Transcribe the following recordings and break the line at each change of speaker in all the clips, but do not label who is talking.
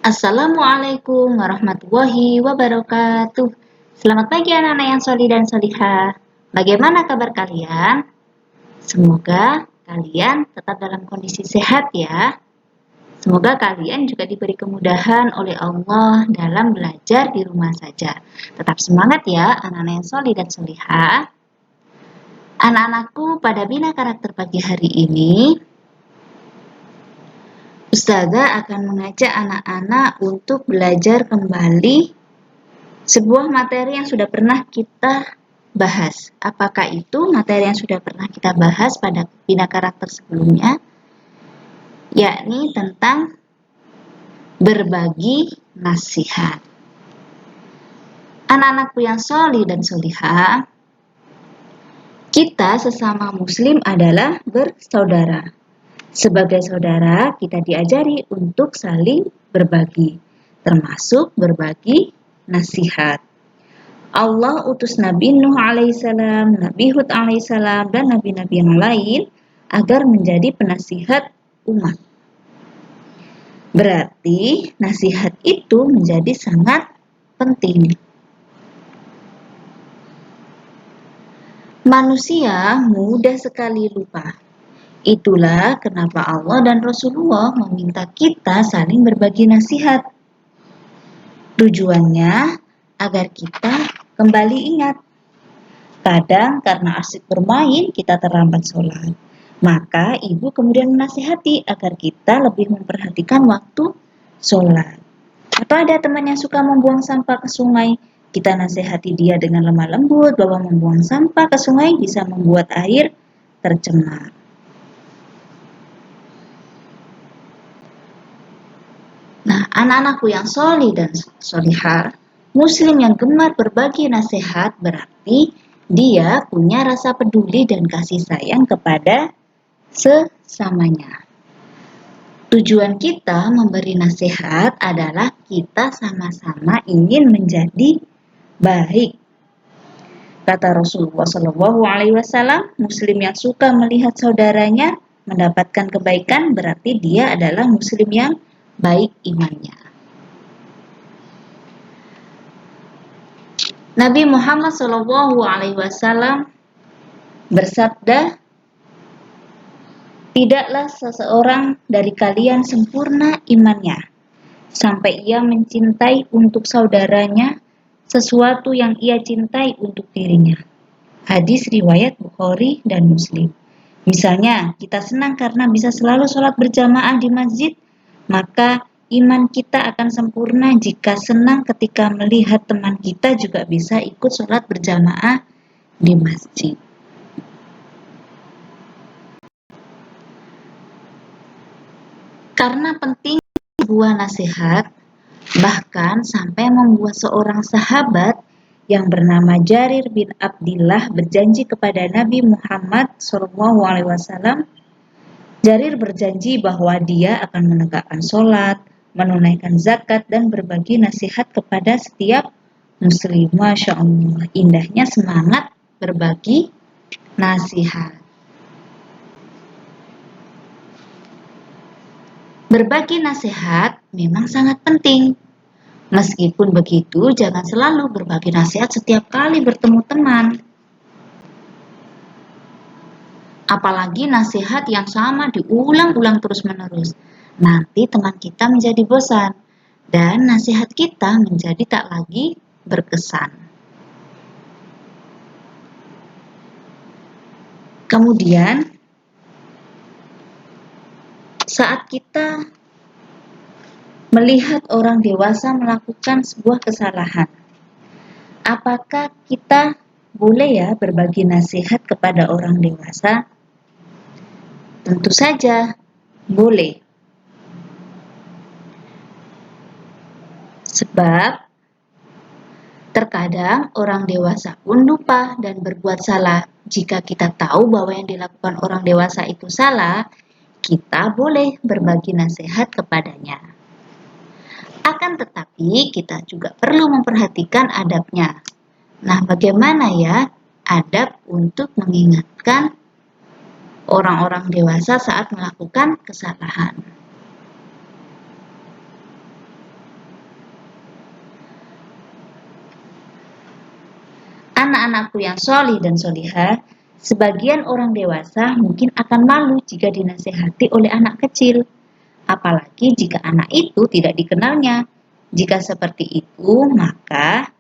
Assalamualaikum warahmatullahi wabarakatuh. Selamat pagi anak-anak yang solih dan solihah. Bagaimana kabar kalian? Semoga kalian tetap dalam kondisi sehat ya. Semoga kalian juga diberi kemudahan oleh Allah dalam belajar di rumah saja. Tetap semangat ya anak-anak yang solih dan solihah. Anak-anakku, pada Bina Karakter pagi hari ini Ustazah akan mengajak anak-anak untuk belajar kembali sebuah materi yang sudah pernah kita bahas. Apakah itu materi yang sudah pernah kita bahas pada Bina Karakter sebelumnya? Yakni tentang berbagi nasihat. Anak-anakku yang solih dan solihah, kita sesama muslim adalah bersaudara. Sebagai saudara, kita diajari untuk saling berbagi, termasuk berbagi nasihat. Allah utus Nabi Nuh alaihissalam, Nabi Hud alaihissalam, dan nabi-nabi yang lain agar menjadi penasihat umat. Berarti nasihat itu menjadi sangat penting. Manusia mudah sekali lupa. Itulah kenapa Allah dan Rasulullah meminta kita saling berbagi nasihat. Tujuannya agar kita kembali ingat. Kadang karena asik bermain kita terlambat sholat. Maka ibu kemudian menasihati agar kita lebih memperhatikan waktu sholat. Atau ada teman yang suka membuang sampah ke sungai, kita nasihati dia dengan lemah lembut bahwa membuang sampah ke sungai bisa membuat air tercemar. Nah, anak-anakku yang solih dan solihah, muslim yang gemar berbagi nasihat berarti dia punya rasa peduli dan kasih sayang kepada sesamanya. Tujuan kita memberi nasihat adalah kita sama-sama ingin menjadi baik. Kata Rasulullah SAW, muslim yang suka melihat saudaranya mendapatkan kebaikan berarti dia adalah muslim yang baik imannya. Nabi Muhammad SAW bersabda, tidaklah seseorang dari kalian sempurna imannya sampai ia mencintai untuk saudaranya sesuatu yang ia cintai untuk dirinya. Hadis riwayat Bukhari dan Muslim. Misalnya, kita senang karena bisa selalu sholat berjamaah di masjid, maka iman kita akan sempurna jika senang ketika melihat teman kita juga bisa ikut sholat berjamaah di masjid. Karena penting sebuah nasihat, bahkan sampai membuat seorang sahabat yang bernama Jarir bin Abdillah berjanji kepada Nabi Muhammad SAW. Jarir berjanji bahwa dia akan menegakkan sholat, menunaikan zakat, dan berbagi nasihat kepada setiap muslim. Masya Allah, indahnya semangat berbagi nasihat. Berbagi nasihat memang sangat penting. Meskipun begitu, jangan selalu berbagi nasihat setiap kali bertemu teman. Apalagi nasihat yang sama diulang-ulang terus-menerus. Nanti teman kita menjadi bosan dan nasihat kita menjadi tak lagi berkesan. Kemudian, saat kita melihat orang dewasa melakukan sebuah kesalahan, apakah kita boleh ya berbagi nasihat kepada orang dewasa? Tentu saja boleh. Sebab terkadang orang dewasa pun lupa dan berbuat salah. Jika kita tahu bahwa yang dilakukan orang dewasa itu salah, kita boleh berbagi nasihat kepadanya. Akan tetapi kita juga perlu memperhatikan adabnya. Nah, bagaimana ya adab untuk mengingatkan orang-orang dewasa saat melakukan kesalahan? Anak-anakku yang solih dan solihah, sebagian orang dewasa mungkin akan malu jika dinasehati oleh anak kecil, apalagi jika anak itu tidak dikenalnya. Jika seperti itu, maka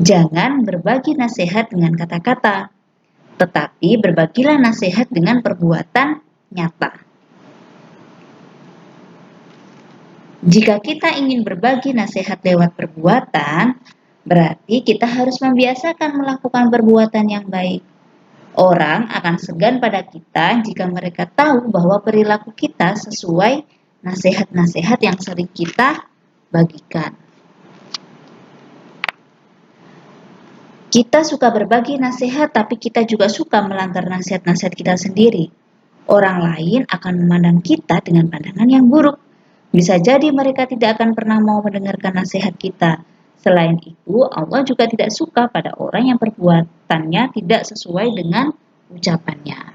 jangan berbagi nasihat dengan kata-kata, tetapi berbagilah nasihat dengan perbuatan nyata. Jika kita ingin berbagi nasihat lewat perbuatan, berarti kita harus membiasakan melakukan perbuatan yang baik. Orang akan segan pada kita jika mereka tahu bahwa perilaku kita sesuai nasihat-nasihat yang sering kita bagikan. Kita suka berbagi nasihat, tapi kita juga suka melanggar nasihat-nasihat kita sendiri. Orang lain akan memandang kita dengan pandangan yang buruk. Bisa jadi mereka tidak akan pernah mau mendengarkan nasihat kita. Selain itu, Allah juga tidak suka pada orang yang perbuatannya tidak sesuai dengan ucapannya.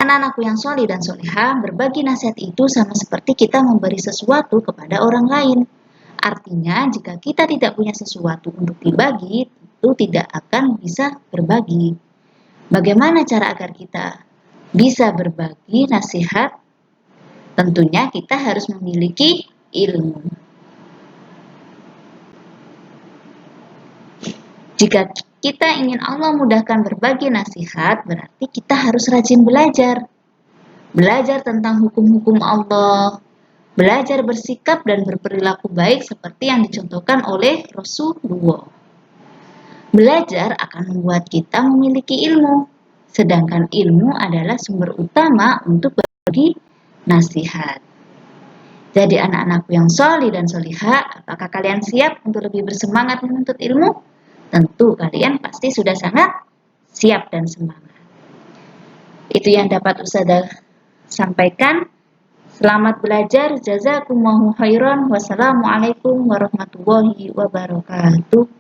Anak-anakku yang solih dan solihah, berbagi nasihat itu sama seperti kita memberi sesuatu kepada orang lain. Artinya, jika kita tidak punya sesuatu untuk dibagi, tentu tidak akan bisa berbagi. Bagaimana cara agar kita bisa berbagi nasihat? Tentunya kita harus memiliki ilmu. Jika kita ingin Allah mudahkan berbagi nasihat, berarti kita harus rajin belajar. Belajar tentang hukum-hukum Allah, belajar bersikap dan berperilaku baik seperti yang dicontohkan oleh Rasulullah. Belajar akan membuat kita memiliki ilmu, sedangkan ilmu adalah sumber utama untuk berbagi nasihat. Jadi anak-anakku yang solih dan solihah, apakah kalian siap untuk lebih bersemangat menuntut ilmu? Tentu kalian pasti sudah sangat siap dan semangat. Itu yang dapat Ustazah sampaikan. Selamat belajar. Jazakumullahu khairan. Wassalamualaikum warahmatullahi wabarakatuh.